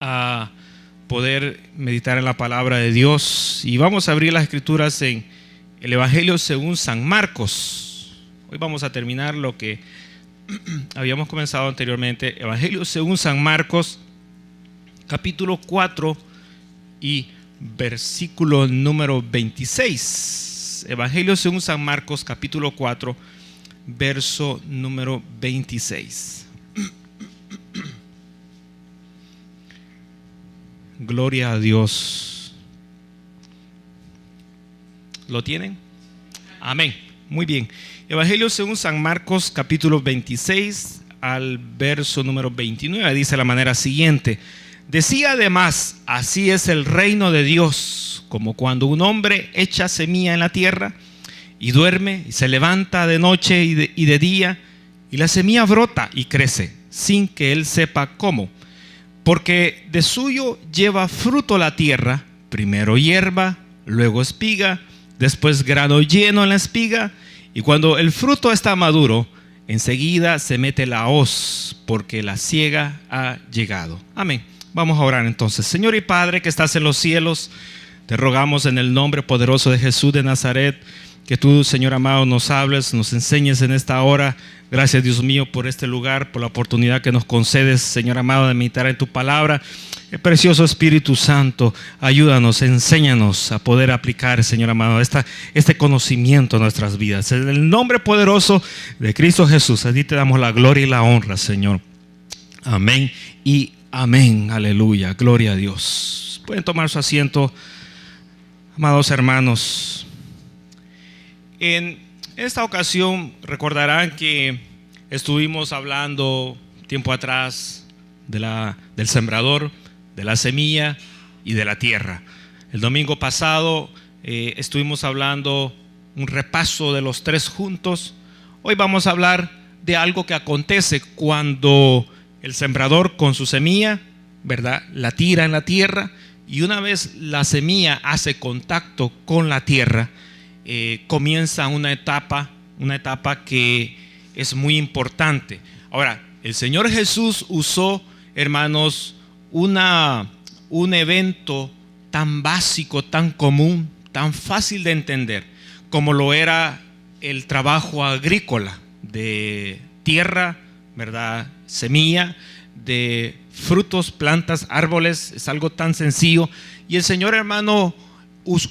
A poder meditar en la palabra de Dios, y vamos a abrir las escrituras en el Evangelio según San Marcos. Hoy vamos a terminar lo que habíamos comenzado anteriormente. Evangelio según San Marcos, capítulo 4 y versículo número 26. Evangelio según San Marcos, capítulo 4, verso número 26. Gloria a Dios. ¿Lo tienen? Amén. Muy bien. Evangelio según San Marcos, capítulo 26 al verso número 29, dice de la manera siguiente: decía además, así es el reino de Dios, como cuando un hombre echa semilla en la tierra y duerme y se levanta de noche y de día, y la semilla brota y crece sin que él sepa cómo. Porque de suyo lleva fruto la tierra, primero hierba, luego espiga, después grano lleno en la espiga, y cuando el fruto está maduro, enseguida se mete la hoz, porque la siega ha llegado. Amén. Vamos a orar entonces. Señor y Padre que estás en los cielos, te rogamos en el nombre poderoso de Jesús de Nazaret, que tú, Señor amado, nos hables, nos enseñes en esta hora. Gracias, Dios mío, por este lugar, por la oportunidad que nos concedes, Señor amado, de meditar en tu palabra. El precioso Espíritu Santo, ayúdanos, enséñanos a poder aplicar, Señor amado, este conocimiento a nuestras vidas. En el nombre poderoso de Cristo Jesús, a ti te damos la gloria y la honra, Señor. Amén y amén. Aleluya. Gloria a Dios. Pueden tomar su asiento, amados hermanos. En esta ocasión recordarán que estuvimos hablando tiempo atrás del sembrador, de la semilla y de la tierra. El domingo pasado estuvimos hablando un repaso de los tres juntos. Hoy vamos a hablar de algo que acontece cuando el sembrador con su semilla, ¿verdad?, la tira en la tierra, y una vez la semilla hace contacto con la tierra, comienza una etapa que es muy importante. Ahora, el Señor Jesús usó, hermanos, un evento tan básico, tan común, tan fácil de entender, como lo era el trabajo agrícola de tierra, ¿verdad?, semilla, de frutos, plantas, árboles. Es algo tan sencillo, y el Señor, hermano,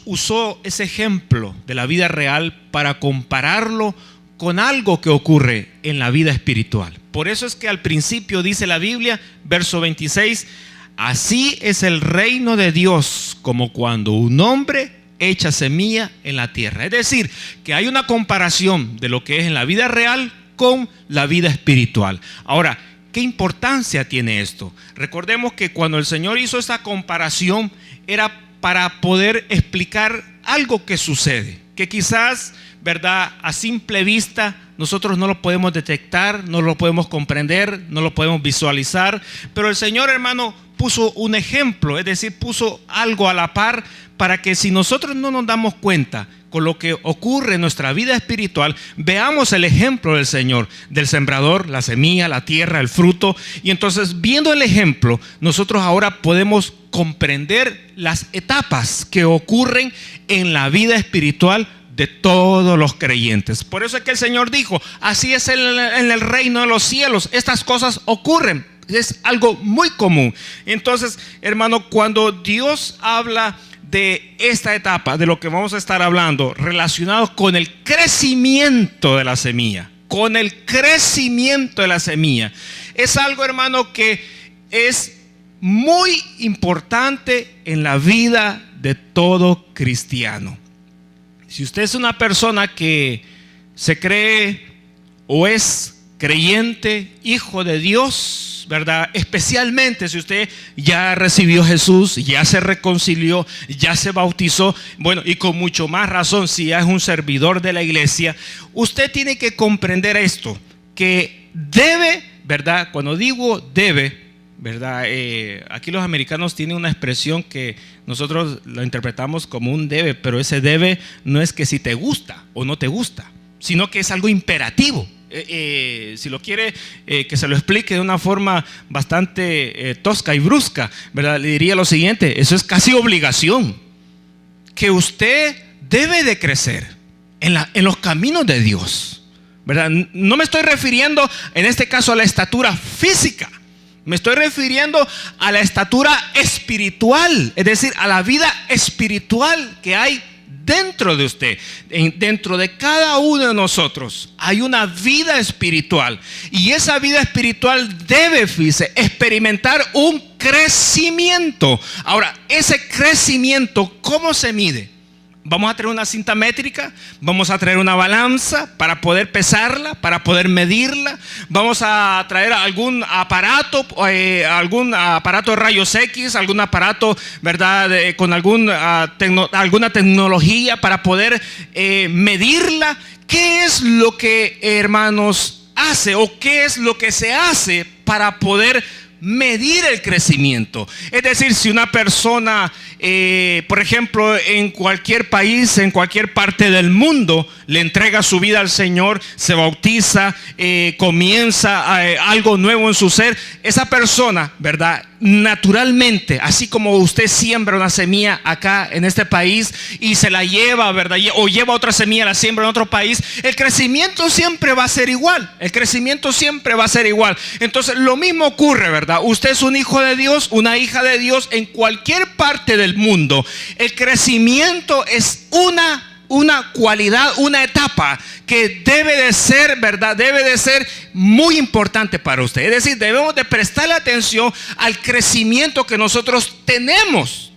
usó ese ejemplo de la vida real para compararlo con algo que ocurre en la vida espiritual. Por eso es que al principio dice la Biblia, verso 26, así es el reino de Dios, como cuando un hombre echa semilla en la tierra. Es decir, que hay una comparación de lo que es en la vida real con la vida espiritual. Ahora, ¿qué importancia tiene esto? Recordemos que cuando el Señor hizo esta comparación era para poder explicar algo que sucede, que quizás, ¿verdad?, a simple vista nosotros no lo podemos detectar, no lo podemos comprender, no lo podemos visualizar, pero el Señor, hermano, puso un ejemplo, es decir, puso algo a la par para que si nosotros no nos damos cuenta con lo que ocurre en nuestra vida espiritual, veamos el ejemplo del Señor, del sembrador, la semilla, la tierra, el fruto. Y entonces, viendo el ejemplo, nosotros ahora podemos comprender las etapas que ocurren en la vida espiritual de todos los creyentes. Por eso es que el Señor dijo, así es en el reino de los cielos, estas cosas ocurren. Es algo muy común. Entonces, hermano, cuando Dios habla de esta etapa, de lo que vamos a estar hablando, relacionado con el crecimiento de la semilla, es algo, hermano, que es muy importante en la vida de todo cristiano. Si usted es una persona que se cree o es creyente, hijo de Dios, ¿verdad?, especialmente si usted ya recibió a Jesús, ya se reconcilió, ya se bautizó, bueno, y con mucho más razón si ya es un servidor de la iglesia, usted tiene que comprender esto, que debe, ¿verdad?, cuando digo debe, ¿verdad?, aquí los americanos tienen una expresión que nosotros lo interpretamos como un debe, pero ese debe no es que si te gusta o no te gusta, sino que es algo imperativo. si lo quiere que se lo explique de una forma bastante tosca y brusca, ¿verdad? Le diría lo siguiente: eso es casi obligación, que usted debe de crecer en los caminos de Dios, ¿verdad? No me estoy refiriendo en este caso a la estatura física, me estoy refiriendo a la estatura espiritual, es decir, a la vida espiritual que hay dentro de usted. Dentro de cada uno de nosotros hay una vida espiritual, y esa vida espiritual debe, fíjese, experimentar un crecimiento. Ahora, ese crecimiento, ¿cómo se mide? Vamos a traer una cinta métrica, vamos a traer una balanza para poder pesarla, para poder medirla. Vamos a traer algún aparato de rayos X, algún aparato, ¿verdad? Con alguna tecnología para poder medirla. ¿Qué es lo que, hermanos, hace, o qué es lo que se hace para poder medir el crecimiento? Es decir, si una persona, por ejemplo, en cualquier país, en cualquier parte del mundo, le entrega su vida al Señor, se bautiza, comienza algo nuevo en su ser, esa persona, ¿verdad? Naturalmente, así como usted siembra una semilla acá en este país y se la lleva, ¿verdad? O lleva otra semilla, la siembra en otro país, el crecimiento siempre va a ser igual. El crecimiento siempre va a ser igual. Entonces, lo mismo ocurre, ¿verdad? Usted es un hijo de Dios, una hija de Dios en cualquier parte del mundo. El crecimiento es una cualidad, una etapa que debe de ser, ¿verdad? Debe de ser muy importante para usted. Es decir, debemos de prestarle atención al crecimiento que nosotros tenemos,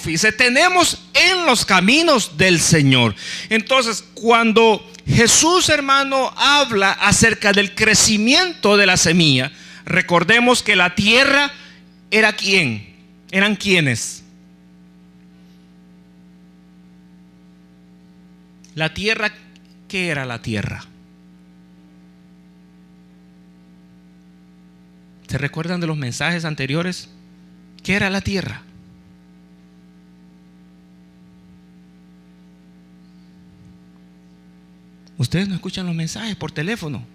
fíjese, tenemos en los caminos del Señor. Entonces, cuando Jesús, hermano, habla acerca del crecimiento de la semilla, recordemos que la tierra era ¿quién? ¿Eran quiénes? La tierra, ¿qué era la tierra? ¿Se recuerdan de los mensajes anteriores? ¿Qué era la tierra? Ustedes no escuchan los mensajes por teléfono.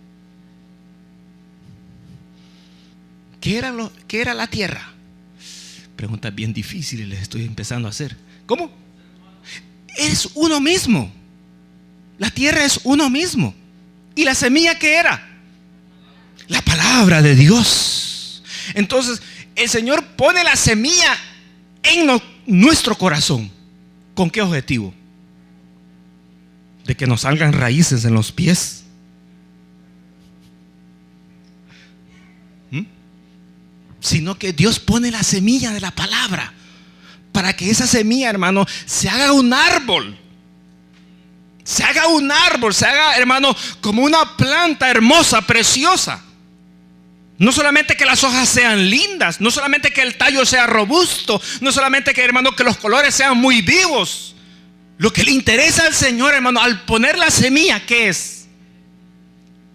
¿Qué era la tierra? Preguntas bien difíciles les estoy empezando a hacer. ¿Cómo? Es uno mismo. La tierra es uno mismo. ¿Y la semilla qué era? La palabra de Dios. Entonces, el Señor pone la semilla en nuestro corazón. ¿Con qué objetivo? De que nos salgan raíces en los pies. Sino que Dios pone la semilla de la palabra para que esa semilla, hermano, se haga un árbol. Se haga un árbol, se haga, hermano, como una planta hermosa, preciosa. No solamente que las hojas sean lindas, no solamente que el tallo sea robusto, no solamente que, hermano, que los colores sean muy vivos. Lo que le interesa al Señor, hermano, al poner la semilla, ¿qué es?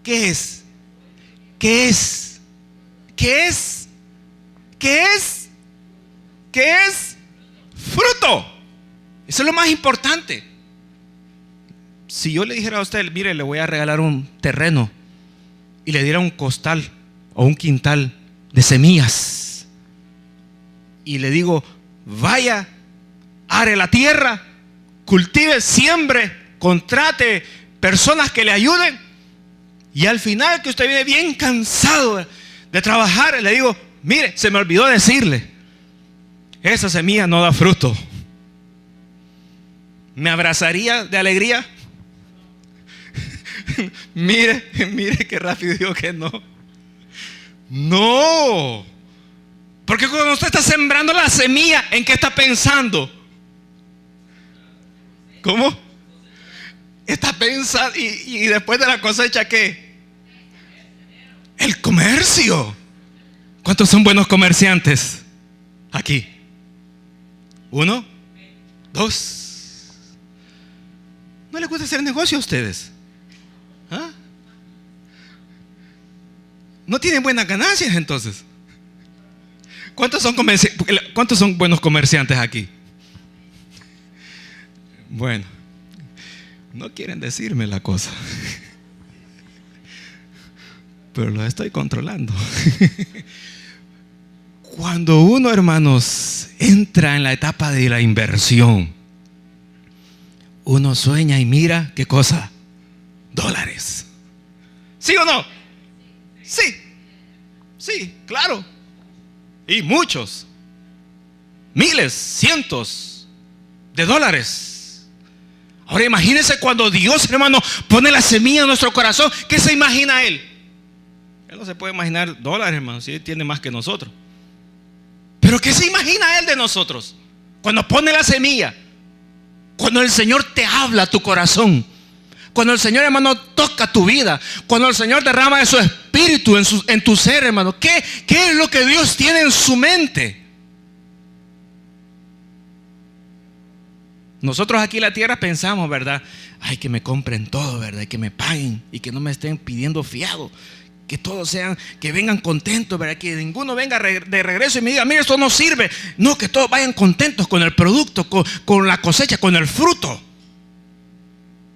¿Qué es? ¿Qué es? ¿Qué es? ¿Qué es? ¿Qué es? Fruto. Eso es lo más importante. Si yo le dijera a usted, mire, le voy a regalar un terreno, y le diera un costal o un quintal de semillas, y le digo, vaya, are la tierra, cultive, siembre, contrate personas que le ayuden, y al final que usted viene bien cansado de trabajar, le digo, mire, se me olvidó decirle, esa semilla no da fruto. ¿Me abrazaría de alegría? Mire qué rápido digo que no. No. Porque cuando usted está sembrando la semilla, ¿en qué está pensando? ¿Cómo? Está pensando, y después de la cosecha, ¿qué? El comercio. ¿Cuántos son buenos comerciantes aquí? 1, 2. ¿No les gusta hacer negocio a ustedes? ¿Ah? ¿No tienen buenas ganancias entonces? ¿Cuántos son buenos comerciantes aquí? Bueno, no quieren decirme la cosa. pero lo estoy controlando. Cuando uno, hermanos, entra en la etapa de la inversión, uno sueña y mira, ¿qué cosa? Dólares. ¿Sí o no? Sí. Sí, claro. Y muchos. Miles, cientos de dólares. Ahora imagínense cuando Dios, hermano, pone la semilla en nuestro corazón. ¿Qué se imagina Él? Él no se puede imaginar dólares, hermano, si Él tiene más que nosotros. Pero ¿qué se imagina Él de nosotros? Cuando pone la semilla, cuando el Señor te habla a tu corazón, cuando el Señor, hermano, toca tu vida, cuando el Señor derrama de su espíritu en tu ser, hermano, ¿qué es lo que Dios tiene en su mente? Nosotros aquí en la tierra pensamos, ¿verdad? Ay, que me compren todo, ¿verdad? Y que me paguen y que no me estén pidiendo fiado. Que todos sean, que vengan contentos, ¿verdad? Que ninguno venga de regreso y me diga, mira, esto no sirve. No, que todos vayan contentos con el producto, con la cosecha, con el fruto.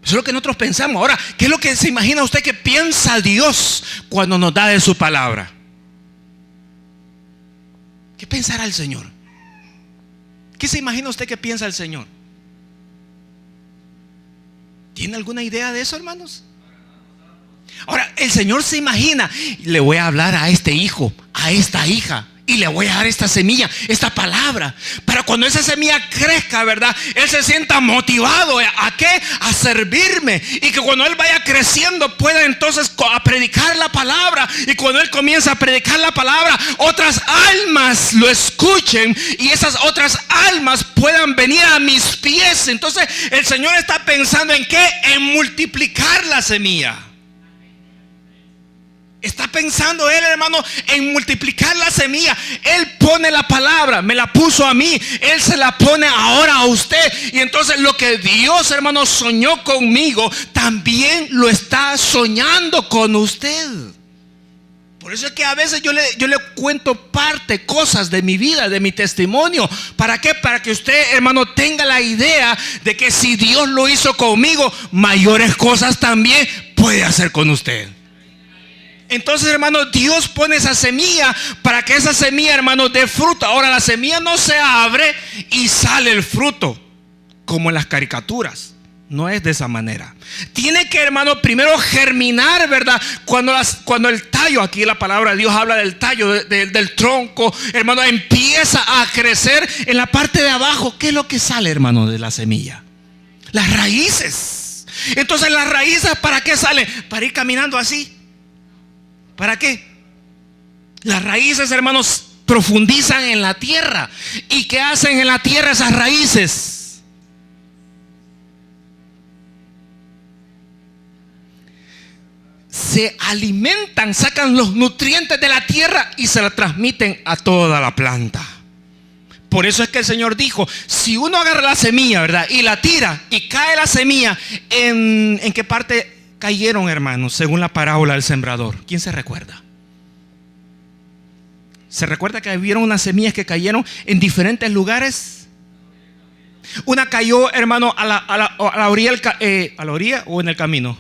Eso es lo que nosotros pensamos. Ahora, ¿qué es lo que se imagina usted que piensa Dios cuando nos da de su palabra? ¿Qué pensará el Señor? ¿Qué se imagina usted que piensa el Señor? ¿Tiene alguna idea de eso, hermanos? Ahora, el Señor se imagina, le voy a hablar a este hijo, a esta hija, y le voy a dar esta semilla, esta palabra, para cuando esa semilla crezca, ¿verdad? Él se sienta motivado. ¿A qué? A servirme. Y que cuando él vaya creciendo pueda entonces a predicar la palabra. Y cuando él comienza a predicar la palabra, otras almas lo escuchen. Y esas otras almas puedan venir a mis pies. Entonces el Señor está pensando ¿en qué? En multiplicar la semilla. Está pensando Él, hermano, en multiplicar la semilla. Él pone la palabra, me la puso a mí, Él se la pone ahora a usted. Y entonces lo que Dios, hermano, soñó conmigo, también lo está soñando con usted. Por eso es que a veces yo le cuento cosas de mi vida, de mi testimonio. ¿Para qué? Para que usted, hermano, tenga la idea de que si Dios lo hizo conmigo, mayores cosas también puede hacer con usted. Entonces, hermano, Dios pone esa semilla para que esa semilla, hermano, dé fruto. Ahora la semilla no se abre y sale el fruto como en las caricaturas. No es de esa manera. Tiene que, hermano, primero germinar, ¿verdad? Cuando el tallo, aquí la palabra de Dios habla del tallo, del tronco, hermano, empieza a crecer en la parte de abajo. ¿Qué es lo que sale, hermano, de la semilla? Las raíces. Entonces las raíces, ¿para qué salen? Para ir caminando así. ¿Para qué? Las raíces, hermanos, profundizan en la tierra. ¿Y qué hacen en la tierra esas raíces? Se alimentan, sacan los nutrientes de la tierra y se la transmiten a toda la planta. Por eso es que el Señor dijo, si uno agarra la semilla, ¿verdad? Y la tira y cae la semilla, ¿en qué parte cayeron, hermanos? Según la parábola del sembrador. ¿Quién se recuerda? ¿Se recuerda que hubieron unas semillas que cayeron en diferentes lugares? Una cayó, hermano, a la orilla, ¿a la orilla o en el camino?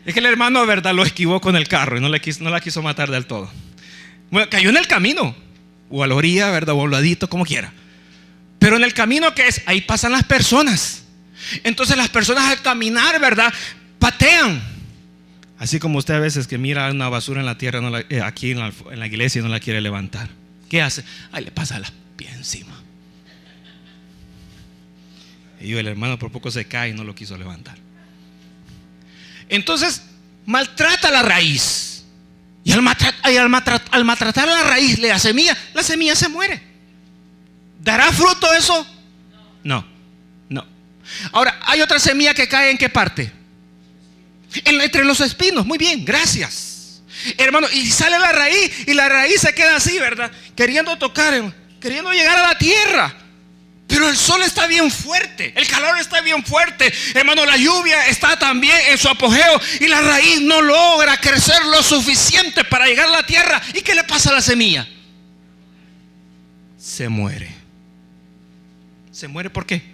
Es que el hermano, ¿verdad?, lo esquivó con el carro y no la quiso matar del todo. Bueno, cayó en el camino, o a la orilla, ¿verdad?, o al ladito, como quiera. Pero en el camino, ¿qué es? Ahí pasan las personas. Entonces las personas al caminar, ¿verdad?, patean. Así como usted a veces que mira una basura en la tierra, aquí en la iglesia, y no la quiere levantar. ¿Qué hace? Ahí le pasa los pies encima. Y el hermano por poco se cae y no lo quiso levantar. Entonces maltrata la raíz. Y al maltratar la raíz, la semilla se muere. ¿Dará fruto eso? No. Ahora, hay otra semilla que cae ¿en qué parte? Entre los espinos. Muy bien, gracias, hermano. Y sale la raíz, y la raíz se queda así, ¿verdad? Queriendo tocar, queriendo llegar a la tierra. Pero el sol está bien fuerte, el calor está bien fuerte, hermano. La lluvia está también en su apogeo y la raíz no logra crecer lo suficiente para llegar a la tierra. ¿Y qué le pasa a la semilla? Se muere. ¿Se muere por qué?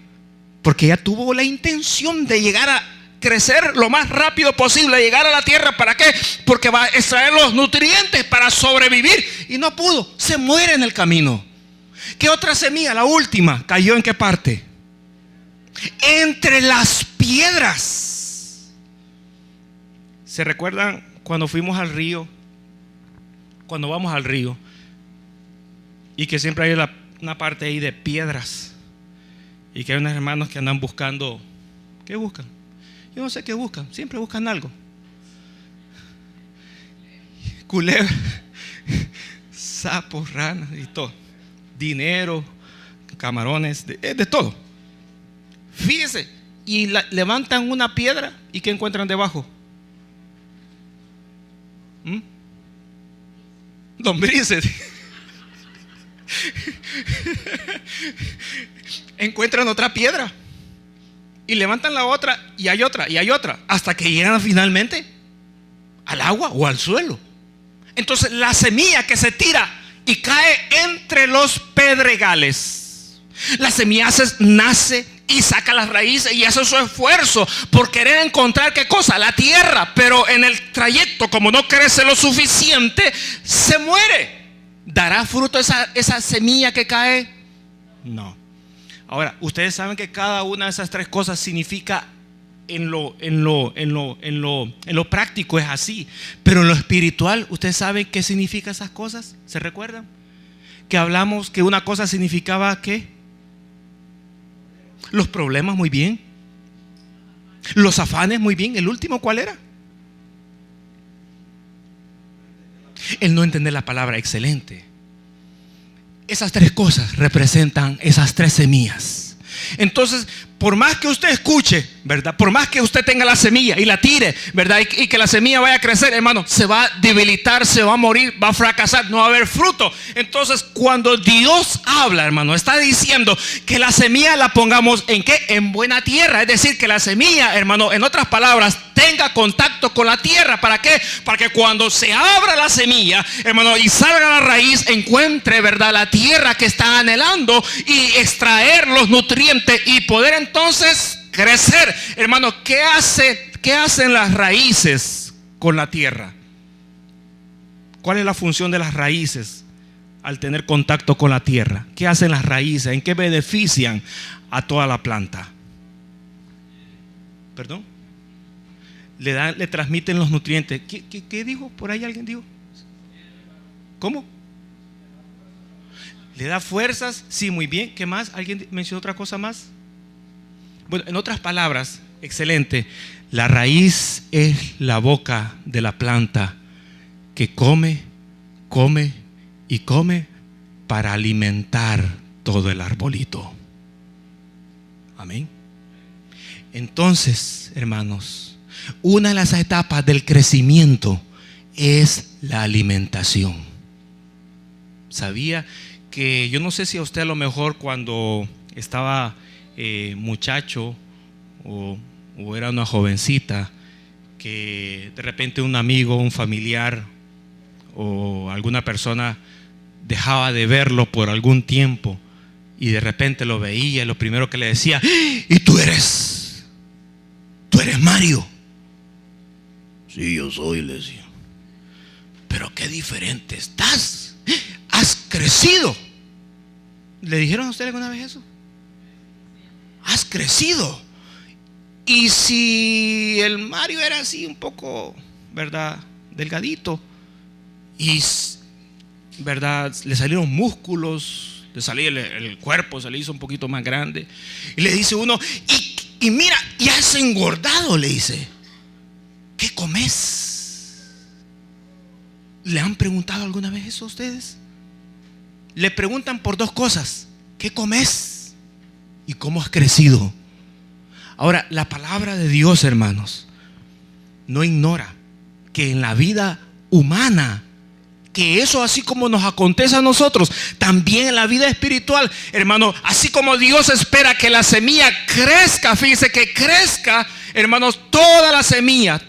Porque ella tuvo la intención de llegar crecer lo más rápido posible, llegar a la tierra. ¿Para qué? Porque va a extraer los nutrientes para sobrevivir. Y no pudo, se muere en el camino. ¿Qué otra semilla? La última, ¿cayó en qué parte? Entre las piedras. ¿Se recuerdan cuando fuimos al río? Cuando vamos al río y que siempre hay una parte ahí de piedras y que hay unos hermanos que andan buscando. ¿Qué buscan? Yo no sé qué buscan, siempre buscan algo. Culebra, sapos, ranas y todo. Dinero, camarones, de todo. Fíjese, y levantan una piedra y ¿qué encuentran debajo? Lombrices. Encuentran otra piedra y levantan la otra y hay otra y hay otra hasta que llegan finalmente al agua o al suelo. Entonces la semilla que se tira y cae entre los pedregales, la semilla nace y saca las raíces y hace su esfuerzo por querer encontrar ¿qué cosa? La tierra. Pero en el trayecto, como no crece lo suficiente, se muere. ¿Dará fruto esa semilla que cae? No. Ahora, ustedes saben que cada una de esas tres cosas significa en lo práctico es así. Pero en lo espiritual, ¿ustedes saben qué significa esas cosas? ¿Se recuerdan? Que hablamos que una cosa significaba ¿qué? Los problemas, muy bien. Los afanes, muy bien. ¿El último cuál era? El no entender la palabra, excelente. Esas tres cosas representan esas tres semillas. Entonces, por más que usted escuche, ¿verdad? Por más que usted tenga la semilla y la tire, ¿verdad? Y que la semilla vaya a crecer, hermano, se va a debilitar, se va a morir, va a fracasar, no va a haber fruto. Entonces, cuando Dios habla, hermano, está diciendo que la semilla la pongamos ¿en qué? En buena tierra. Es decir, que la semilla, hermano, en otras palabras, tenga contacto con la tierra. ¿Para qué? Para que cuando se abra la semilla, hermano, y salga la raíz, encuentre, ¿verdad?, la tierra que está anhelando y extraer los nutrientes y poder entonces crecer. Hermano, ¿qué hacen las raíces con la tierra? ¿Cuál es la función de las raíces al tener contacto con la tierra? ¿Qué hacen las raíces? ¿En qué benefician a toda la planta? ¿Perdón? Le transmiten los nutrientes. ¿Qué dijo? Por ahí alguien dijo. ¿Cómo? ¿Le da fuerzas? Sí, muy bien. ¿Qué más? ¿Alguien mencionó otra cosa más? Bueno, en otras palabras, excelente. La raíz es la boca de la planta que come, come y come para alimentar todo el arbolito. Amén. Entonces, hermanos, una de las etapas del crecimiento es la alimentación. Sabía que yo no sé si a usted a lo mejor cuando estaba muchacho o era una jovencita, que de repente un amigo, un familiar o alguna persona dejaba de verlo por algún tiempo y de repente lo veía y lo primero que le decía: ¿y tú eres Mario? Sí, yo soy, le decía. Pero qué diferente estás, has crecido. ¿Le dijeron a usted alguna vez eso? Has crecido. Y si el Mario era así un poco, ¿verdad?, delgadito, y, ¿verdad?, le salieron músculos, le salía el cuerpo, se le hizo un poquito más grande, y le dice uno: y mira, ya has engordado, le dice. ¿Qué comes? ¿Le han preguntado alguna vez eso a ustedes? Le preguntan por dos cosas: ¿qué comes? ¿Y cómo has crecido? Ahora, la palabra de Dios, hermanos, no ignora que en la vida humana, que eso así como nos acontece a nosotros, también en la vida espiritual, hermano, así como Dios espera que la semilla crezca, fíjese que crezca, hermanos, toda la semilla,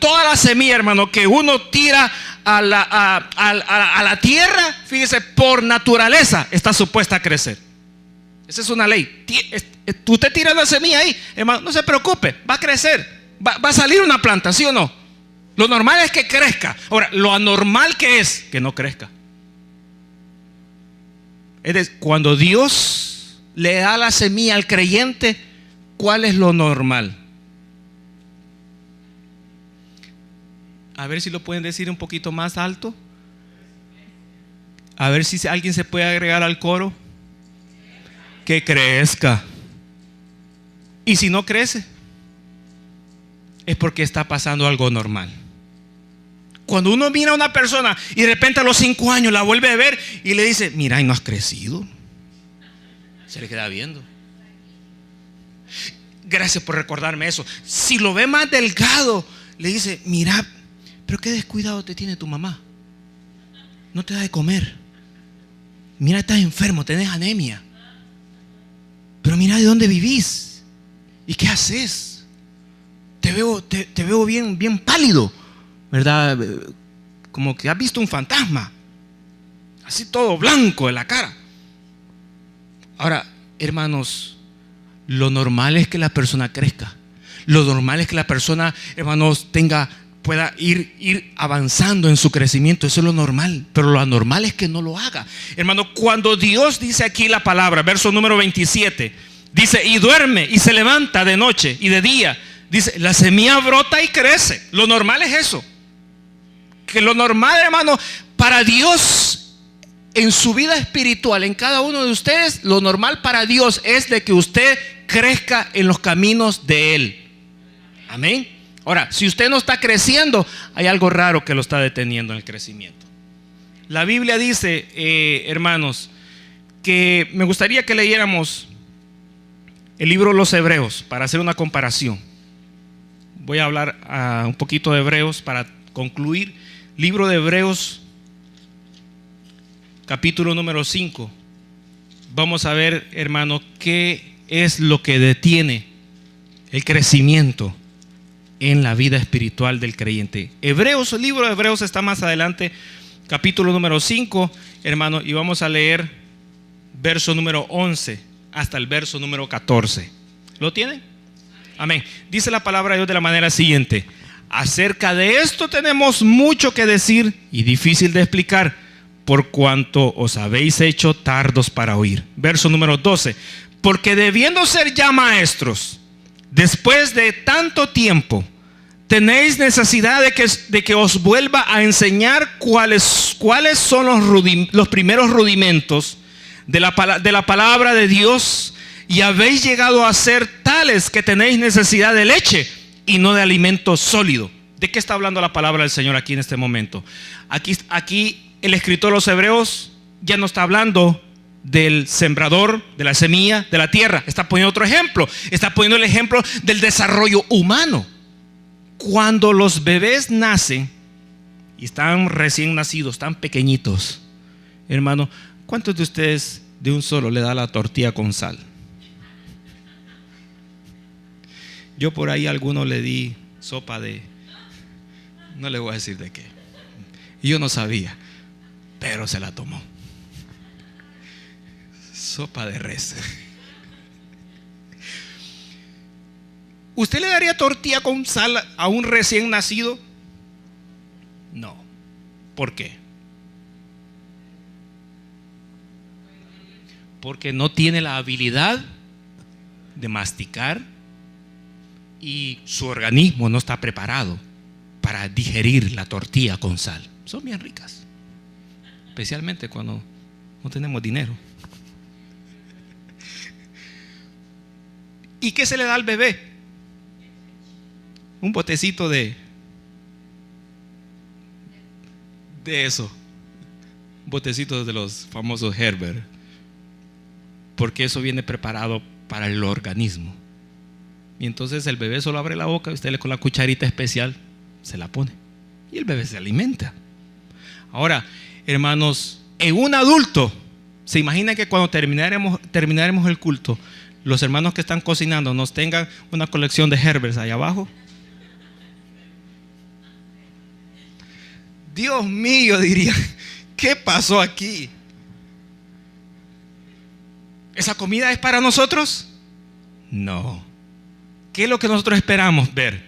hermano, que uno tira a la tierra, fíjese, por naturaleza está supuesta a crecer. Esa es una ley. Usted tira la semilla ahí, hermano, no se preocupe, va a crecer. Va a salir una planta, ¿sí o no? Lo normal es que crezca. Ahora, lo anormal que es que no crezca. Es decir, cuando Dios le da la semilla al creyente, ¿cuál es lo normal? A ver si lo pueden decir un poquito más alto. A ver si alguien se puede agregar al coro. Que crezca. Y si no crece, es porque está pasando algo normal. Cuando uno mira a una persona y de repente a los 5 años la vuelve a ver y le dice, mira, y no has crecido, se le queda viendo. Gracias por recordarme eso. Si lo ve más delgado, le dice, mira, pero qué descuidado te tiene tu mamá. No te da de comer. Mira, estás enfermo, tenés anemia. Pero mira de dónde vivís y qué haces. Te veo bien pálido, ¿verdad? Como que has visto un fantasma. Así todo blanco de la cara. Ahora, hermanos, lo normal es que la persona crezca. Lo normal es que la persona, hermanos, pueda ir avanzando en su crecimiento. Eso es lo normal. Pero lo anormal es que no lo haga. Hermano, cuando Dios dice aquí la palabra, verso número 27, dice, y duerme y se levanta de noche y de día. Dice, la semilla brota y crece. Lo normal es eso. Que lo normal, hermano, para Dios, en su vida espiritual, en cada uno de ustedes, lo normal para Dios es de que usted crezca en los caminos de Él. Amén. Ahora, si usted no está creciendo, hay algo raro que lo está deteniendo en el crecimiento. La Biblia dice, hermanos, que me gustaría que leyéramos el libro de los Hebreos para hacer una comparación. Voy a hablar un poquito de Hebreos para concluir. Libro de Hebreos, capítulo número 5. Vamos a ver, hermano, qué es lo que detiene el crecimiento en la vida espiritual del creyente. Hebreos, el libro de Hebreos está más adelante, capítulo número 5, hermano, y vamos a leer verso número 11 hasta el verso número 14. ¿Lo tienen? Amén. Dice la palabra de Dios de la manera siguiente: acerca de esto tenemos mucho que decir y difícil de explicar, por cuanto os habéis hecho tardos para oír. Verso número 12: porque debiendo ser ya maestros, después de tanto tiempo, tenéis necesidad de que os vuelva a enseñar cuáles son los primeros rudimentos de la palabra de Dios, y habéis llegado a ser tales que tenéis necesidad de leche y no de alimento sólido. ¿De qué está hablando la palabra del Señor aquí en este momento? Aquí el escritor de los Hebreos ya no está hablando del sembrador, de la semilla, de la tierra. Está poniendo otro ejemplo. Está poniendo el ejemplo del desarrollo humano. Cuando los bebés nacen y están recién nacidos, están pequeñitos, hermano, ¿cuántos de ustedes de un solo le da la tortilla con sal? Yo por ahí a alguno le di sopa de, no le voy a decir de qué. Yo no sabía, pero se la tomó. Sopa de res. ¿Usted le daría tortilla con sal a un recién nacido? No. ¿Por qué? Porque no tiene la habilidad de masticar y su organismo no está preparado para digerir la tortilla con sal. Son bien ricas, especialmente cuando no tenemos dinero. ¿Y qué se le da al bebé? Un botecito de eso, botecitos de los famosos Herbert, porque eso viene preparado para el organismo. Y entonces el bebé solo abre la boca y usted con la cucharita especial se la pone y el bebé se alimenta. Ahora, hermanos, en un adulto, ¿se imagina que cuando terminaremos el culto, los hermanos que están cocinando nos tengan una colección de Herberts allá abajo? Dios mío, diría, ¿qué pasó aquí? ¿Esa comida es para nosotros? No. ¿Qué es lo que nosotros esperamos ver?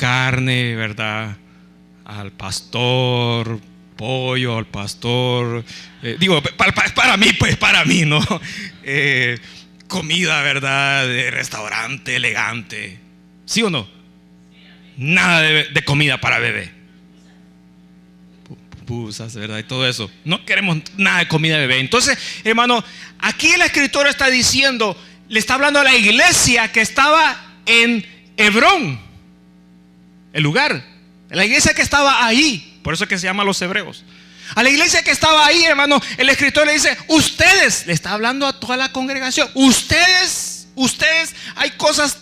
carne, ¿verdad? Al pastor, pollo, al pastor. Para mí, pues para mí, ¿no? Comida, ¿verdad? De restaurante elegante. ¿Sí o no? Nada de comida para bebé. Pupusas, ¿verdad? Y todo eso. No queremos nada de comida de bebé. Entonces, hermano, aquí el escritor está diciendo, le está hablando a la iglesia que estaba en Hebrón, el lugar, la iglesia que estaba ahí. Por eso es que se llama los hebreos. A la iglesia que estaba ahí, hermano, el escritor le dice, ustedes, le está hablando a toda la congregación, ustedes, hay cosas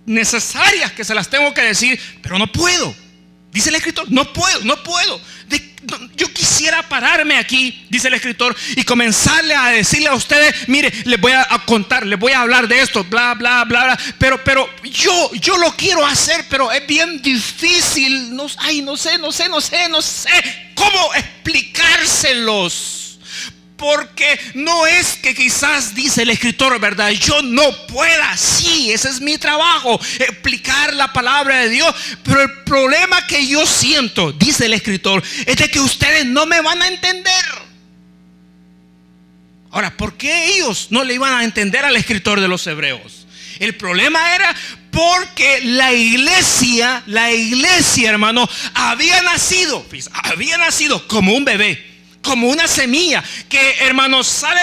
necesarias que se las tengo que decir, pero no puedo. Dice el escritor, no puedo. Yo quisiera pararme aquí, dice el escritor, y comenzarle a decirle a ustedes, mire, les voy a contar, les voy a hablar de esto, bla, bla, bla, bla. Pero yo lo quiero hacer, pero es bien difícil. No sé cómo explicárselos. Porque no es que quizás, dice el escritor, ¿verdad?, yo no pueda. Sí, ese es mi trabajo, explicar la palabra de Dios. Pero el problema que yo siento, dice el escritor, es de que ustedes no me van a entender. Ahora, ¿por qué ellos no le iban a entender al escritor de los hebreos? El problema era porque la iglesia, hermano, había nacido como un bebé, como una semilla que, hermanos, sale,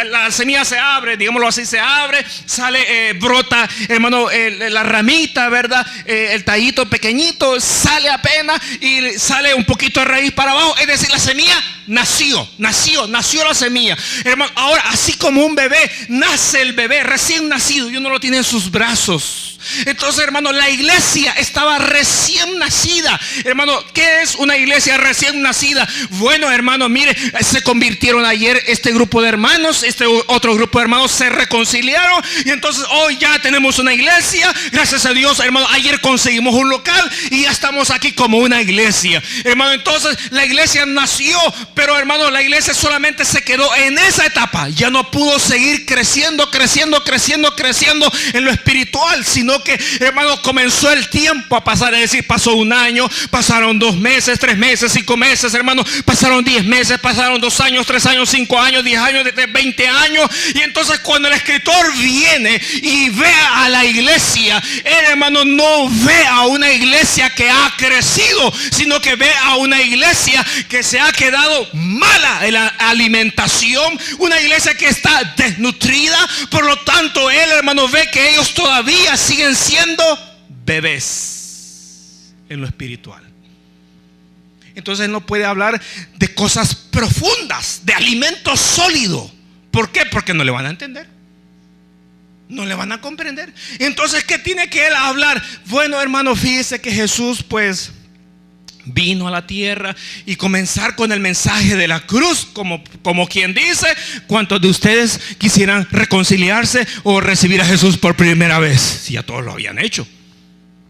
la semilla se abre, digámoslo así, se abre, sale, brota, hermano, la ramita, ¿verdad? El tallito pequeñito, sale apenas y sale un poquito de raíz para abajo. Es decir, la semilla nació la semilla, hermano. Ahora, así como un bebé, nace el bebé recién nacido y uno lo tiene en sus brazos. Entonces, hermano, la iglesia estaba recién nacida. Hermano, ¿qué es una iglesia recién nacida? Bueno, hermano, mire, se convirtieron ayer este grupo de hermanos, este otro grupo de hermanos se reconciliaron y entonces hoy ya tenemos una iglesia. Gracias a Dios, hermano, ayer conseguimos un local y ya estamos aquí como una iglesia, hermano. Entonces la iglesia nació, pero, hermano, la iglesia solamente se quedó en esa etapa. Ya no pudo seguir creciendo en lo espiritual, sino que, hermano, comenzó el tiempo a pasar. Es decir, pasó un año, pasaron 2 meses, 3 meses, 5 meses, hermano, pasaron 10 meses, pasaron 2 años, 3 años, 5 años, 10 años, 20 años. Y entonces cuando el escritor viene y ve a la iglesia, él, hermano, no ve a una iglesia que ha crecido, sino que ve a una iglesia que se ha quedado mala en la alimentación, una iglesia que está desnutrida. Por lo tanto, él, hermano, ve que ellos todavía siguen siendo bebés en lo espiritual. Entonces no puede hablar de cosas profundas, de alimento sólido. ¿Por qué? Porque no le van a entender, no le van a comprender. Entonces, ¿qué tiene que él hablar? Bueno, hermano, fíjese que Jesús, pues, vino a la tierra y comenzar con el mensaje de la cruz, como quien dice, ¿cuántos de ustedes quisieran reconciliarse o recibir a Jesús por primera vez? Si ya todos lo habían hecho.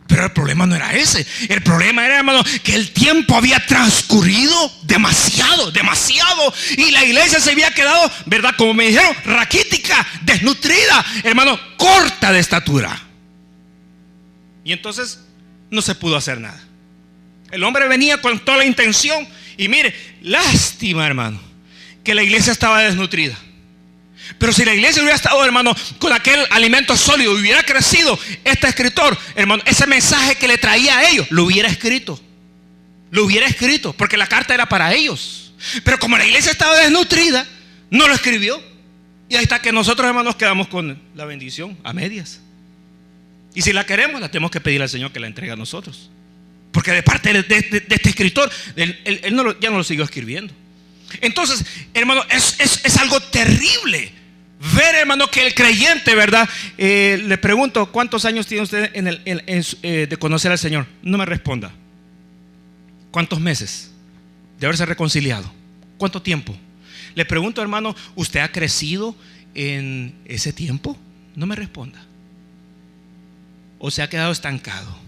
Pero el problema no era ese. El problema era, hermano, que el tiempo había transcurrido demasiado. Y la iglesia se había quedado, ¿verdad?, como me dijeron, raquítica, desnutrida, hermano, corta de estatura. Y entonces no se pudo hacer nada. El hombre venía con toda la intención. Y mire, lástima, hermano, que la iglesia estaba desnutrida. Pero si la iglesia hubiera estado, hermano, con aquel alimento sólido, hubiera crecido, este escritor, hermano, ese mensaje que le traía a ellos, lo hubiera escrito, porque la carta era para ellos. Pero como la iglesia estaba desnutrida, no lo escribió. Y ahí está que nosotros, hermanos, quedamos con la bendición a medias. Y si la queremos, la tenemos que pedir al Señor que la entregue a nosotros. Porque de parte de este escritor, él ya no lo siguió escribiendo. Entonces, hermano, es algo terrible ver, hermano, que el creyente, ¿verdad? Le pregunto, ¿cuántos años tiene usted de conocer al Señor? No me responda. ¿Cuántos meses de haberse reconciliado? ¿Cuánto tiempo? Le pregunto, hermano, ¿usted ha crecido en ese tiempo? No me responda. ¿O se ha quedado estancado?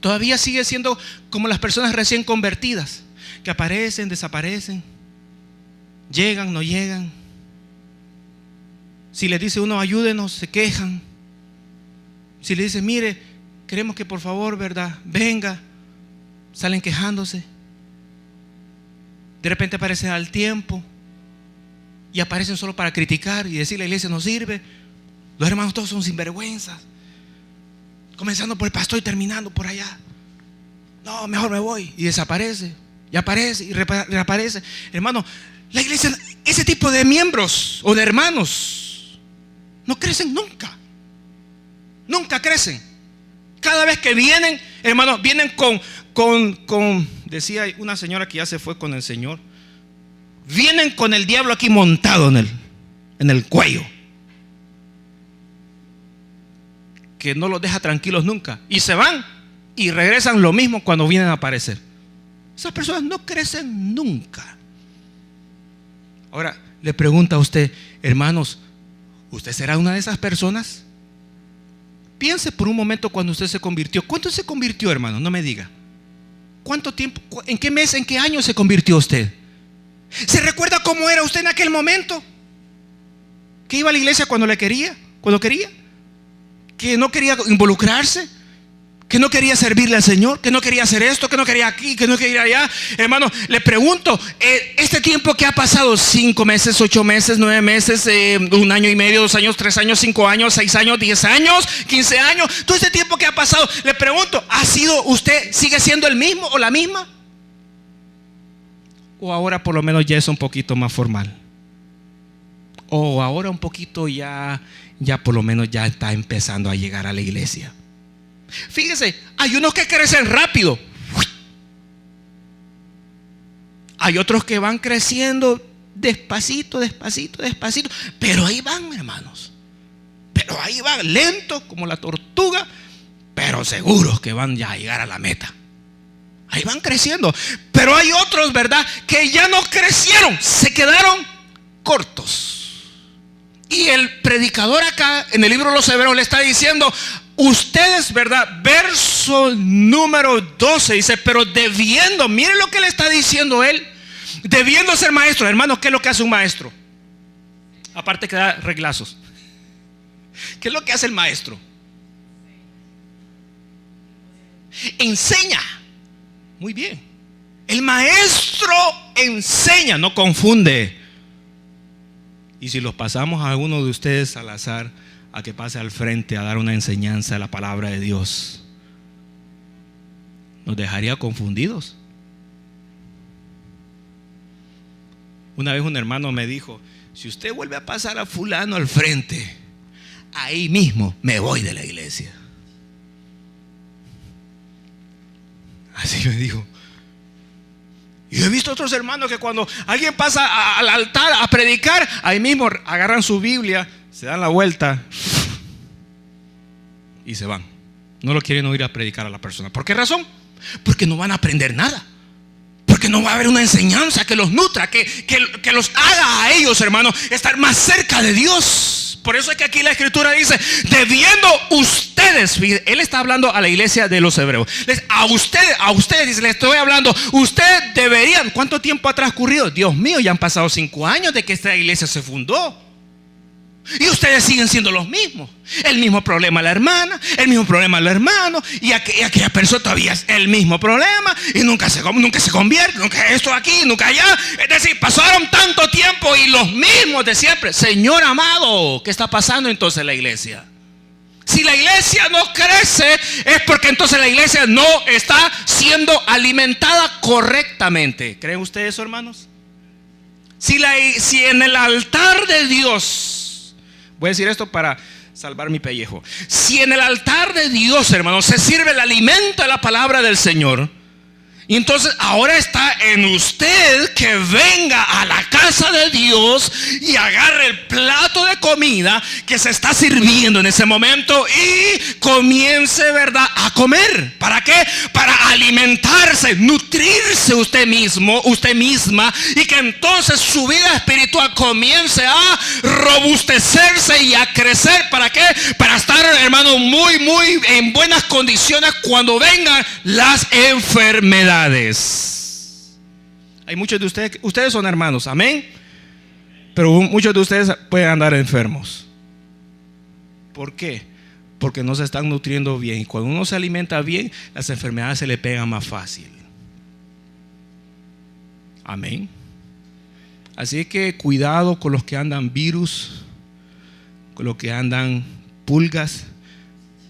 Todavía sigue siendo como las personas recién convertidas, que aparecen, desaparecen, llegan, no llegan. Si les dice uno ayúdenos, se quejan. Si le dice mire, queremos que por favor, ¿verdad? Venga. Salen quejándose. De repente aparecen al tiempo y aparecen solo para criticar y decir la iglesia no sirve. Los hermanos todos son sinvergüenzas. Comenzando por el pastor y terminando por allá. No, mejor me voy. Y desaparece. Y aparece y reaparece. Hermano, la iglesia, ese tipo de miembros o de hermanos no crecen nunca. Nunca crecen. Cada vez que vienen, hermanos, vienen con decía una señora que ya se fue con el Señor, vienen con el diablo aquí montado en el cuello, que no los deja tranquilos nunca, y se van y regresan lo mismo cuando vienen a aparecer. Esas personas no crecen nunca. Ahora le pregunta a usted, hermanos, ¿usted será una de esas personas? Piense por un momento cuando usted se convirtió. ¿Cuánto se convirtió, hermano? No me diga. ¿Cuánto tiempo? ¿En qué mes? ¿En qué año se convirtió usted? ¿Se recuerda cómo era usted en aquel momento? ¿Que iba a la iglesia cuando quería? ¿Que no quería involucrarse? ¿Que no quería servirle al Señor? ¿Que no quería hacer esto? ¿Que no quería aquí? ¿Que no quería ir allá? Hermano, le pregunto, este tiempo que ha pasado, 5 meses, 8 meses, 9 meses, 1 año y medio, 2 años, 3 años, 5 años, 6 años, 10 años, 15 años, todo este tiempo que ha pasado, le pregunto, sigue siendo el mismo o la misma? ¿O ahora por lo menos ya es un poquito más formal? ¿O ahora un poquito ya por lo menos ya está empezando a llegar a la iglesia? Fíjese, hay unos que crecen rápido. Hay otros que van creciendo despacito, pero ahí van, hermanos. Pero ahí van, lentos como la tortuga, pero seguros que van ya a llegar a la meta. Ahí van creciendo. Pero hay otros, ¿verdad?, que ya no crecieron, se quedaron cortos. Y el predicador acá en el libro de los Hebreos le está diciendo: ustedes, ¿verdad? Verso número 12 dice, pero debiendo, miren lo que le está diciendo él, debiendo ser maestro. Hermanos, ¿qué es lo que hace un maestro? Aparte que da reglazos, ¿qué es lo que hace el maestro? Enseña. Muy bien. El maestro enseña, no confunde. Y si los pasamos a alguno de ustedes al azar, a que pase al frente a dar una enseñanza de la palabra de Dios, nos dejaría confundidos. Una vez un hermano me dijo: si usted vuelve a pasar a fulano al frente, ahí mismo me voy de la iglesia. Así me dijo. Y he visto otros hermanos que cuando alguien pasa al altar a predicar, ahí mismo agarran su Biblia, se dan la vuelta y se van. No lo quieren oír a predicar a la persona. ¿Por qué razón? Porque no van a aprender nada. Porque no va a haber una enseñanza que los nutra, que los haga a ellos, hermanos, estar más cerca de Dios. Por eso es que aquí la escritura dice: debiendo ustedes, él está hablando a la iglesia de los hebreos, a ustedes dice, les estoy hablando, ustedes deberían. ¿Cuánto tiempo ha transcurrido? Dios mío, ya han pasado 5 años de que esta iglesia se fundó. Y ustedes siguen siendo los mismos. El mismo problema la hermana, el mismo problema el hermano, y aquella persona todavía es el mismo problema, y nunca se convierte, nunca esto aquí, nunca allá. Es decir, pasaron tanto tiempo y los mismos de siempre. Señor amado, ¿qué está pasando entonces en la iglesia? Si la iglesia no crece, es porque entonces la iglesia no está siendo alimentada correctamente. ¿Creen ustedes eso, hermanos? Si en el altar de Dios, voy a decir esto para salvar mi pellejo, si en el altar de Dios, hermanos, se sirve el alimento de la palabra del Señor, y entonces ahora está en usted que venga a la casa de Dios y agarre el plato de comida que se está sirviendo en ese momento y comience, ¿verdad?, a comer. ¿Para qué? Para alimentarse, nutrirse usted mismo, usted misma, y que entonces su vida espiritual comience a robustecerse y a crecer. ¿Para qué? Para estar, hermano, muy en buenas condiciones cuando vengan las enfermedades. Hay muchos de ustedes son hermanos, amén, pero muchos de ustedes pueden andar enfermos. ¿Por qué? porque no se están nutriendo bien. Y cuando uno se alimenta bien, las enfermedades se le pegan más fácil. Amén. Así que cuidado con los que andan virus, con los que andan pulgas,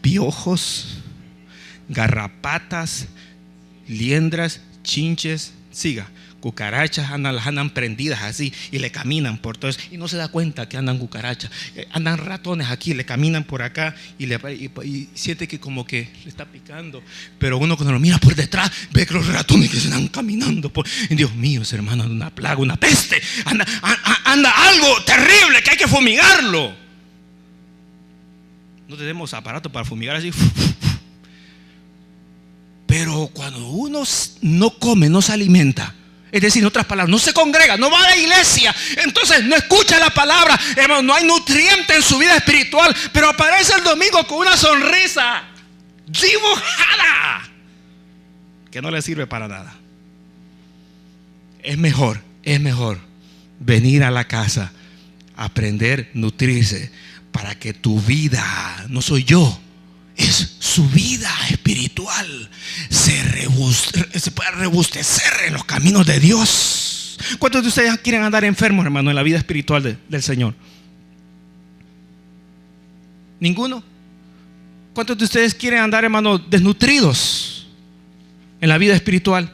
piojos, garrapatas, liendras, chinches, cucarachas, las andan prendidas así y le caminan por todo eso y no se da cuenta que andan cucarachas. Andan ratones aquí, le caminan por acá y siente que como que le está picando, pero uno cuando lo mira por detrás ve que los ratones que se están caminando Dios mío, hermano, una plaga, una peste, anda algo terrible que hay que fumigarlo. No tenemos aparato para fumigar así. Pero cuando uno no come, no se alimenta, es decir, en otras palabras, no se congrega, no va a la iglesia, entonces no escucha la palabra, hermano, no hay nutriente en su vida espiritual, pero aparece el domingo con una sonrisa dibujada que no le sirve para nada. Es mejor venir a la casa, aprender, nutrirse, para que tu vida, no soy yo, es su vida espiritual, se pueda rebustecer en los caminos de Dios. ¿Cuántos de ustedes quieren andar enfermos, hermano, en la vida espiritual del Señor? ¿Ninguno? ¿Cuántos de ustedes quieren andar, hermano, desnutridos en la vida espiritual?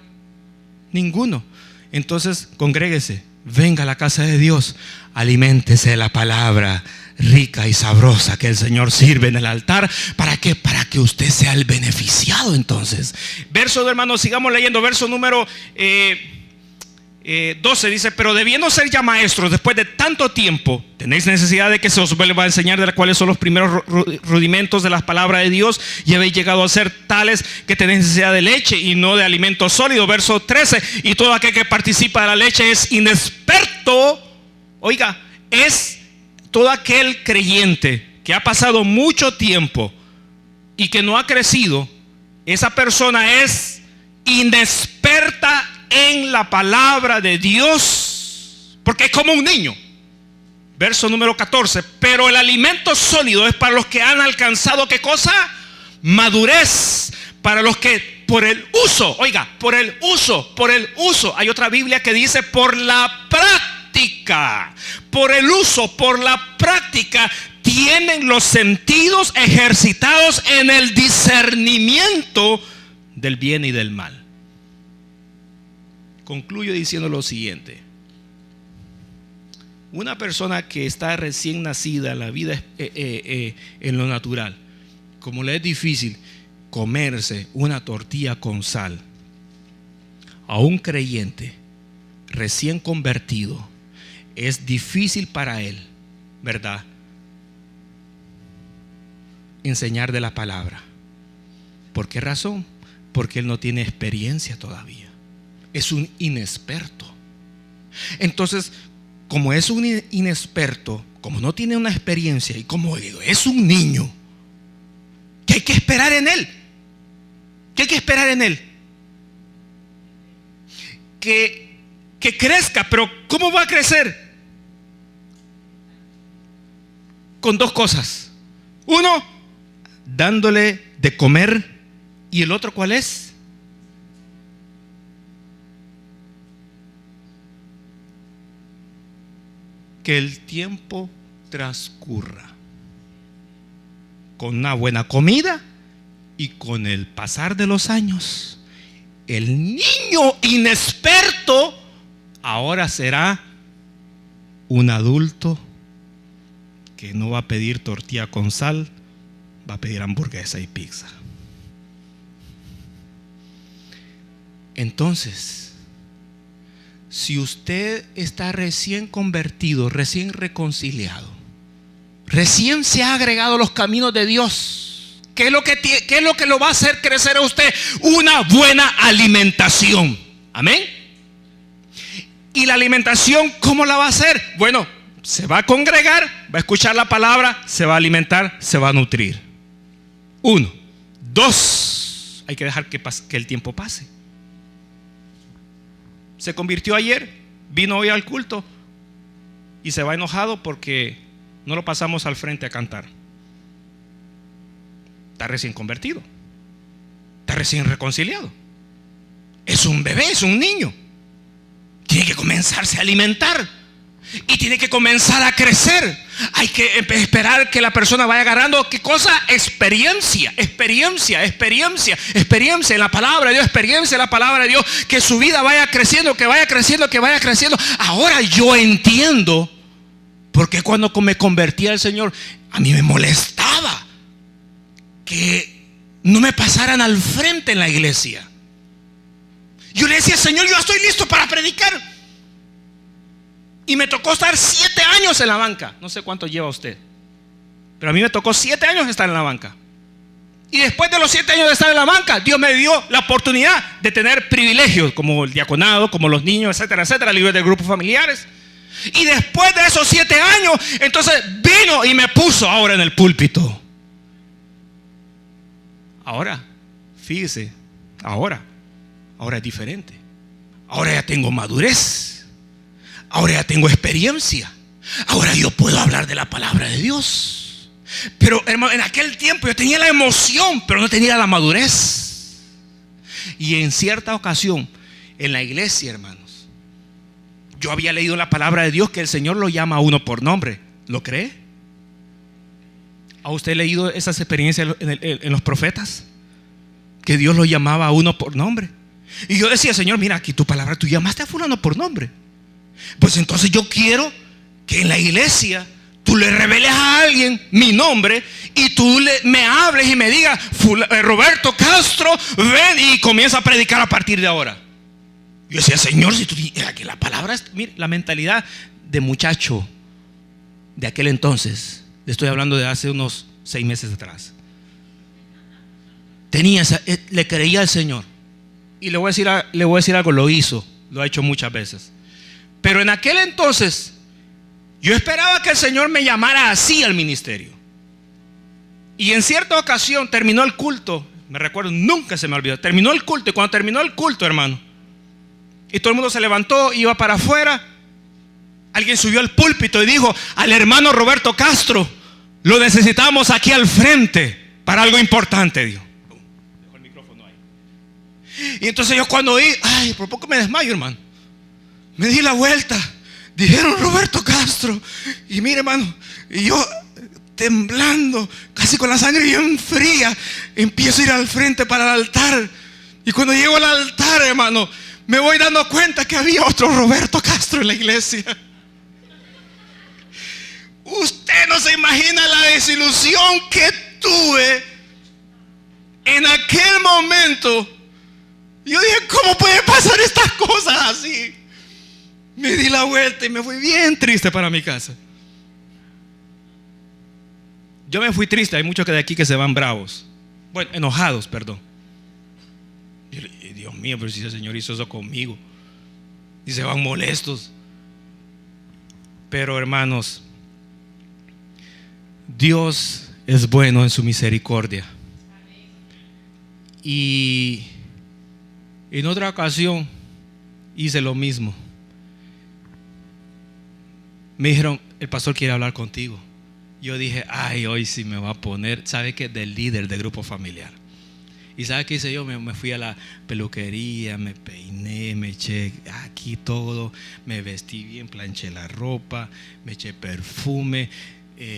Ninguno. Entonces, congréguese, venga a la casa de Dios, aliméntese de la palabra rica y sabrosa que el Señor sirve en el altar. ¿Para qué? Para que usted sea el beneficiado. Entonces, verso, hermanos, sigamos leyendo. Verso número 12 dice: pero debiendo ser ya maestros después de tanto tiempo, tenéis necesidad de que se os vuelva a enseñar de cuáles son los primeros rudimentos de las palabras de Dios, y habéis llegado a ser tales que tenéis necesidad de leche y no de alimento sólido. Verso 13: y todo aquel que participa de la leche es inexperto. Oiga, es todo aquel creyente que ha pasado mucho tiempo y que no ha crecido. Esa persona es inexperta en la palabra de Dios, porque es como un niño. Verso número 14: pero el alimento sólido es para los que han alcanzado, ¿qué cosa? Madurez, para los que por el uso, oiga, por el uso. Hay otra Biblia que dice por la práctica. Por el uso, por la práctica, tienen los sentidos ejercitados en el discernimiento del bien y del mal. Concluyo diciendo lo siguiente: una persona que está recién nacida en la vida en lo natural, como le es difícil comerse una tortilla con sal, a un creyente recién convertido es difícil para él, ¿verdad?, enseñar de la palabra. ¿Por qué razón? Porque él no tiene experiencia todavía. Es un inexperto. Entonces, como es un inexperto, como no tiene una experiencia y como es un niño, ¿qué hay que esperar en él? ¿Qué hay que esperar en él? Que crezca. Pero ¿cómo va a crecer? Con dos cosas. Uno, dándole de comer. ¿Y el otro cuál es? Que el tiempo transcurra con una buena comida, y con el pasar de los años, el niño inexperto ahora será un adulto que no va a pedir tortilla con sal, va a pedir hamburguesa y pizza. Entonces, si usted está recién convertido, recién reconciliado, recién se ha agregado a los caminos de Dios, ¿qué es lo que lo va a hacer crecer a usted? Una buena alimentación. Amén. ¿Y la alimentación cómo la va a hacer? Bueno, se va a congregar, va a escuchar la palabra, se va a alimentar, se va a nutrir. 1, 2, hay que dejar que el tiempo pase. Se convirtió ayer, vino hoy al culto y se va enojado porque no lo pasamos al frente a cantar. Está recién convertido, está recién reconciliado, es un bebé, es un niño. Tiene que comenzarse a alimentar y tiene que comenzar a crecer. Hay que esperar que la persona vaya agarrando, ¿qué cosa? Experiencia en la palabra de Dios, experiencia en la palabra de Dios, que su vida vaya creciendo, que vaya creciendo. Ahora yo entiendo por qué cuando me convertí al Señor, a mí me molestaba que no me pasaran al frente en la iglesia. Yo le decía: Señor, yo estoy listo para predicar. Y me tocó estar 7 años en la banca. No sé cuánto lleva usted, pero a mí me tocó 7 años estar en la banca. Y después de los 7 años de estar en la banca, Dios me dio la oportunidad de tener privilegios, como el diaconado, como los niños, etcétera, libres de grupos familiares. Y después de esos 7 años, entonces vino y me puso ahora en el púlpito. Ahora, fíjese, ahora es diferente. Ahora ya tengo madurez, ahora ya tengo experiencia, ahora yo puedo hablar de la palabra de Dios. Pero hermano, en aquel tiempo yo tenía la emoción, pero no tenía la madurez. Y en cierta ocasión en la iglesia, hermanos, yo había leído la palabra de Dios, que el Señor lo llama a uno por nombre. ¿Lo cree? ¿Ha usted leído esas experiencias en los profetas? Que Dios lo llamaba a uno por nombre. Y yo decía: Señor, mira, aquí tu palabra, tú llamaste a fulano por nombre. Pues entonces yo quiero que en la iglesia tú le reveles a alguien mi nombre y tú me hables y me digas: Roberto Castro, ven, y comienza a predicar a partir de ahora. Yo decía: Señor, si tú que la palabra es, mire, la mentalidad de muchacho de aquel entonces, le estoy hablando de hace unos 6 meses atrás, le creía al Señor. Y le voy a decir algo, lo ha hecho muchas veces. Pero en aquel entonces yo esperaba que el Señor me llamara así al ministerio. Y en cierta ocasión terminó el culto, me recuerdo, nunca se me olvidó. Terminó el culto, y cuando terminó el culto, hermano, y todo el mundo se levantó, iba para afuera, alguien subió al púlpito y dijo: al hermano Roberto Castro lo necesitamos aquí al frente para algo importante. Dijo. Dejó el micrófono ahí. Y entonces yo cuando oí, por poco me desmayo, hermano. Me di la vuelta, dijeron Roberto Castro, y mire, hermano, y yo temblando, casi con la sangre bien fría, empiezo a ir al frente para el altar. Y cuando llego al altar, hermano, me voy dando cuenta que había otro Roberto Castro en la iglesia. Usted no se imagina la desilusión que tuve en aquel momento. Yo dije: ¿cómo puede pasar estas cosas así? Me di la vuelta y me fui bien triste para mi casa. Yo me fui triste. Hay muchos de aquí que se van bravos, bueno, enojados, perdón. Dios mío, pero si el Señor hizo eso conmigo, y se van molestos. Pero hermanos, Dios es bueno en su misericordia. Y en otra ocasión hice lo mismo. Me dijeron: el pastor quiere hablar contigo. Yo dije: hoy sí me va a poner, ¿sabe qué? Del líder del grupo familiar. ¿Y sabe qué hice yo? Me fui a la peluquería, me peiné, me eché aquí todo, me vestí bien, planché la ropa, me eché perfume,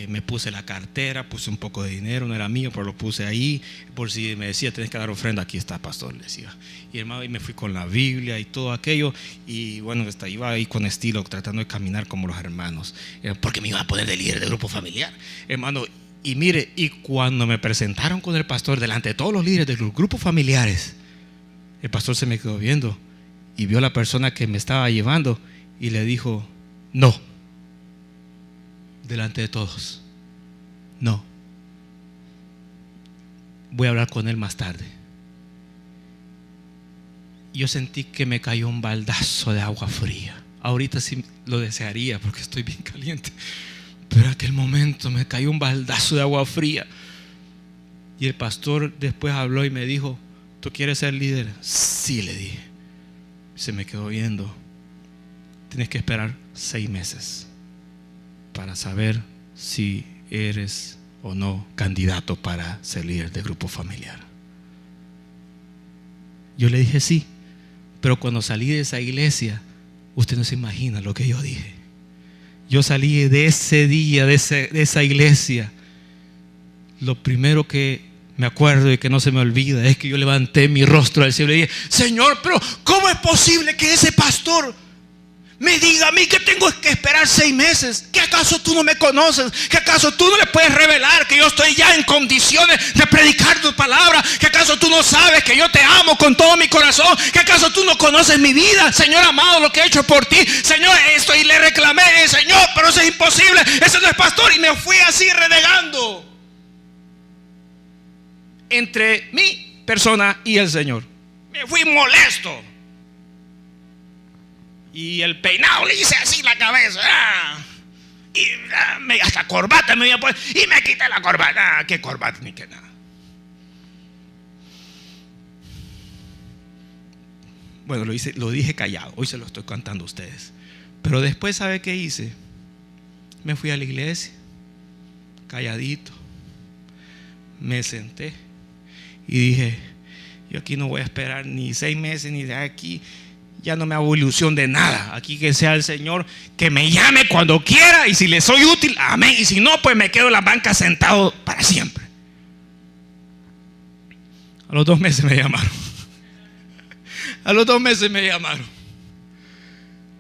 me puse la cartera, puse un poco de dinero, no era mío, pero lo puse ahí, por si me decía: tienes que dar ofrenda, aquí está, pastor, le decía. Y hermano, y me fui con la Biblia y todo aquello, y bueno, iba ahí con estilo, tratando de caminar como los hermanos, porque me iba a poner de líder del grupo familiar, hermano. Y mire, y cuando me presentaron con el pastor delante de todos los líderes de los grupos familiares, el pastor se me quedó viendo y vio a la persona que me estaba llevando y le dijo: no, delante de todos, no, voy a hablar con él más tarde. Yo sentí que me cayó un baldazo de agua fría. Ahorita sí lo desearía porque estoy bien caliente, pero en aquel momento me cayó un baldazo de agua fría. Y el pastor después habló y me dijo: ¿tú quieres ser líder? Sí, le dije. Se me quedó viendo. Tienes que esperar 6 meses para saber si eres o no candidato para ser líder de grupo familiar? Yo le dije sí, pero cuando salí de esa iglesia, usted no se imagina lo que yo dije. Yo salí de ese día, de esa iglesia. Lo primero que me acuerdo y que no se me olvida es que yo levanté mi rostro al cielo y dije: Señor, pero ¿cómo es posible que ese pastor me diga a mí que tengo que esperar 6 meses? ¿Que acaso tú no me conoces? ¿Que acaso tú no le puedes revelar que yo estoy ya en condiciones de predicar tu palabra? ¿Que acaso tú no sabes que yo te amo con todo mi corazón? ¿Que acaso tú no conoces mi vida? Señor amado, lo que he hecho por ti. Señor, esto, y le reclamé: Señor, pero eso es imposible, ese no es pastor. Y me fui así renegando entre mi persona y el Señor. Me fui molesto. Y el peinado le hice así la cabeza. Y hasta corbata me iba a poner. Y me quité la corbata. ¿Qué corbata ni qué nada? Bueno, lo dije callado. Hoy se lo estoy contando a ustedes. Pero después, ¿sabe qué hice? Me fui a la iglesia, calladito. Me senté y dije: yo aquí no voy a esperar ni 6 meses, ni de aquí. Ya no me hago ilusión de nada. Aquí que sea el Señor que me llame cuando quiera, y si le soy útil, amén. Y si no, pues me quedo en la banca sentado para siempre. A los 2 meses me llamaron. A los 2 meses me llamaron.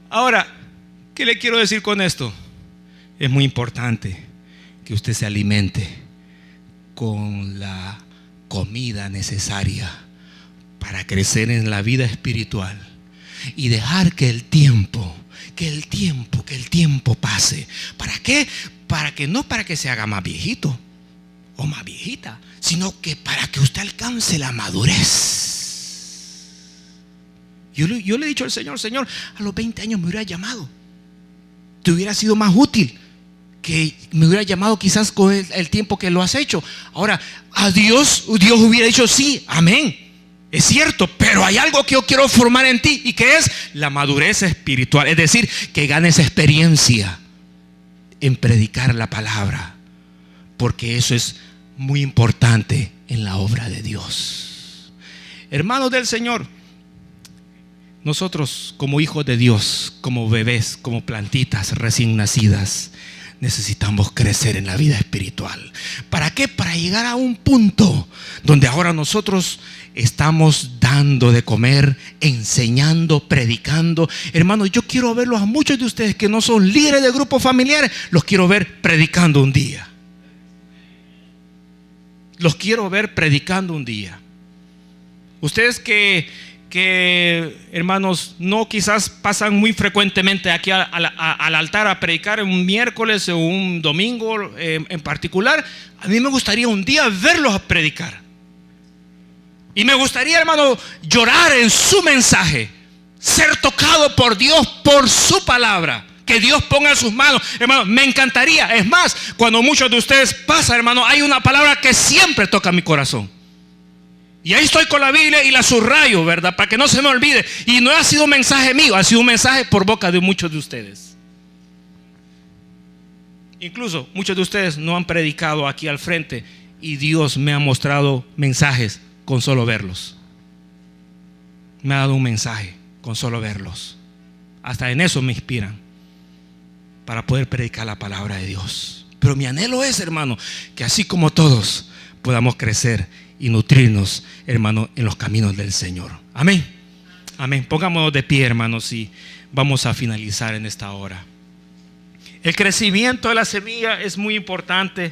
Ahora, ¿qué le quiero decir con esto? Es muy importante que usted se alimente con la comida necesaria para crecer en la vida espiritual. Y dejar que el tiempo pase. ¿Para qué? No para que se haga más viejito o más viejita, sino que para que usted alcance la madurez. Yo le he dicho al Señor: Señor, a los 20 años me hubiera llamado. Te hubiera sido más útil que me hubiera llamado quizás con el tiempo que lo has hecho. Ahora, a Dios hubiera dicho sí, amén. Es cierto, pero hay algo que yo quiero formar en ti, y que es la madurez espiritual. Es decir, que ganes experiencia en predicar la palabra, porque eso es muy importante en la obra de Dios. Hermanos del Señor, nosotros como hijos de Dios, como bebés, como plantitas recién nacidas, necesitamos crecer en la vida espiritual. ¿Para qué? Para llegar a un punto donde ahora nosotros estamos dando de comer, enseñando, predicando. Hermanos, yo quiero verlos a muchos de ustedes que no son líderes de grupos familiares, los quiero ver predicando un día. Los quiero ver predicando un día. Ustedes que hermanos, no quizás pasan muy frecuentemente aquí al altar a predicar en un miércoles o un domingo en particular, a mí me gustaría un día verlos a predicar. Y me gustaría, hermano, llorar en su mensaje, ser tocado por Dios, por su palabra, que Dios ponga en sus manos. Hermano, me encantaría. Es más, cuando muchos de ustedes pasan, hermano, hay una palabra que siempre toca mi corazón. Y ahí estoy con la Biblia y la subrayo, ¿verdad? Para que no se me olvide. Y no ha sido un mensaje mío, ha sido un mensaje por boca de muchos de ustedes. Incluso muchos de ustedes no han predicado aquí al frente, y Dios me ha mostrado mensajes con solo verlos. Me ha dado un mensaje con solo verlos. Hasta en eso me inspiran para poder predicar la palabra de Dios. Pero mi anhelo es, hermano, que así como todos podamos crecer y nutrirnos, hermano, en los caminos del Señor. Amén. Amén. Pongámonos de pie, hermanos, y vamos a finalizar en esta hora. El crecimiento de la semilla es muy importante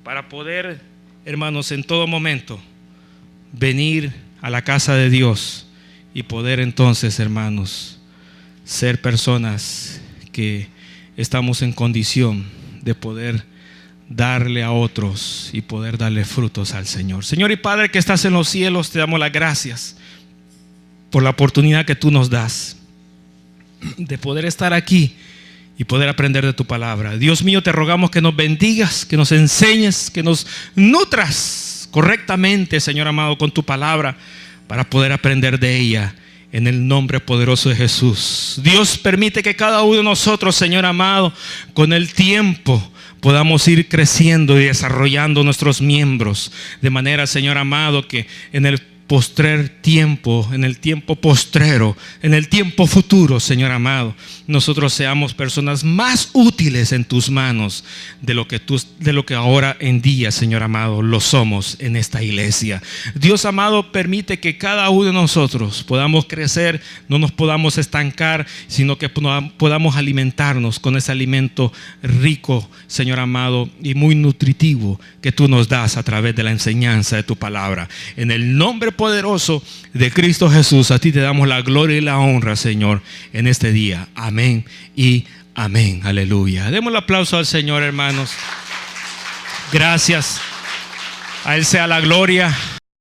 para poder, hermanos, en todo momento venir a la casa de Dios y poder entonces, hermanos, ser personas que estamos en condición de poder darle a otros y poder darle frutos al Señor. Señor y Padre que estás en los cielos, te damos las gracias por la oportunidad que tú nos das de poder estar aquí y poder aprender de tu palabra. Dios mío, te rogamos que nos bendigas, que nos enseñes, que nos nutras correctamente, Señor amado, con tu palabra, para poder aprender de ella en el nombre poderoso de Jesús. Dios, permite que cada uno de nosotros, Señor amado, con el tiempo podamos ir creciendo y desarrollando nuestros miembros, de manera, Señor amado, que en el postrer tiempo, en el tiempo postrero, en el tiempo futuro, Señor amado, nosotros seamos personas más útiles en tus manos de lo que ahora en día, Señor amado, lo somos en esta iglesia. Dios amado, permite que cada uno de nosotros podamos crecer, no nos podamos estancar, sino que podamos alimentarnos con ese alimento rico, Señor amado, y muy nutritivo que tú nos das a través de la enseñanza de tu palabra. En el nombre poderoso de Cristo Jesús, a ti te damos la gloria y la honra, Señor, en este día. Amén y amén. Aleluya. Demos el aplauso al Señor, hermanos. Gracias. A Él sea la gloria.